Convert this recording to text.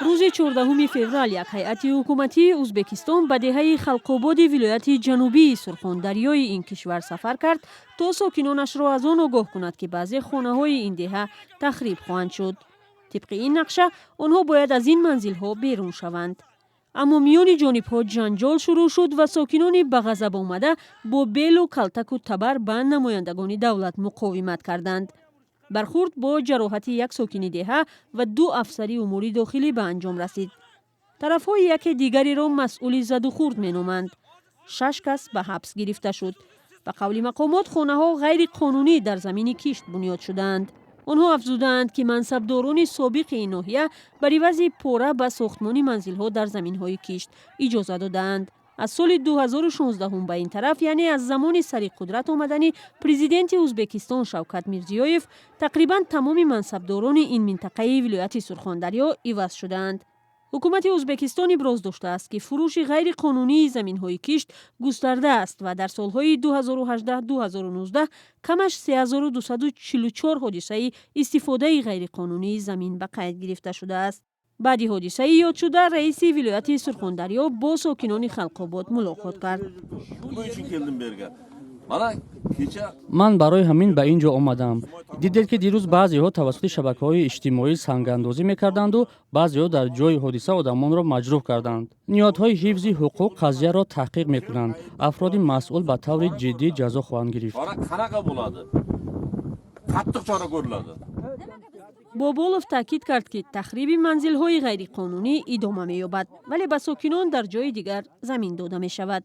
روز 14 فеврал یک هیئت حکومتی ازبکستان به دهه خلق‌آباد ولایت جنوبی سرخاندریای این کشور سفر کرد تا ساکنانش را از آن آگاه کند که بعضی خانه‌های این دهه تخریب خواهند شد. طبق این نقشه آنها باید از این منزل‌ها بیرون شوند. اما میان جانب‌ها جنجال شروع شد و ساکنان به غضب آمده با بیل و کلتک و تبر به نمایندگان دولت مقاومت کردند. برخورد با جراحت یک ساکن دهه و 2 افسر امور داخلی به انجام رسید. طرف‌های یکی دیگری را مسئول زد و خورد می‌نامند. 6 کس به حبس گرفته شد. به قول مقامات خانه‌ها غیر قانونی در زمین کشت بنیاد شدند. آنها افزودند که منصبداران سابق این ناحیه بر عوض پاره به ساختمان منزل‌ها در زمین‌های کشت اجازه دادند. از سال 2016 به این طرف، یعنی از زمان سر قدرت آمدن پرزیدنت ازبکستان شوکت میرزیویف، تقریبا تمام منصبداران این منطقه ولایت سرخاندریا عوض شدند. حکومت ازبکستان ابراز داشته است که فروش غیر قانونی زمین‌های کشت گسترده است و در سالهای 2018-2019 کمش 3244 حادثه استفاده غیر قانونی زمین به قید گرفته شده است. بعد حادثه یاد شده، رئیس ولایت سرخاندریا با ساکنان خلق‌آباد ملاقات کرد. من برای همین به اینجا آمدم. دیدید که دیروز بعضی‌ها توسط شبکه‌های اجتماعی سنگ‌اندازی می‌کردند و بعضی‌ها در جای حادثه آدمان را مجروح کردند. نهادهای حفظ حقوق قضیه را تحقیق می‌کنند. افراد مسئول به طور جدی جزا خواهند گرفت. بابولوف تاکید کرد که تخریب منزل‌های غیرقانونی ادامه می‌یابد، ولی به ساکنان در جای دیگر زمین داده می‌شود.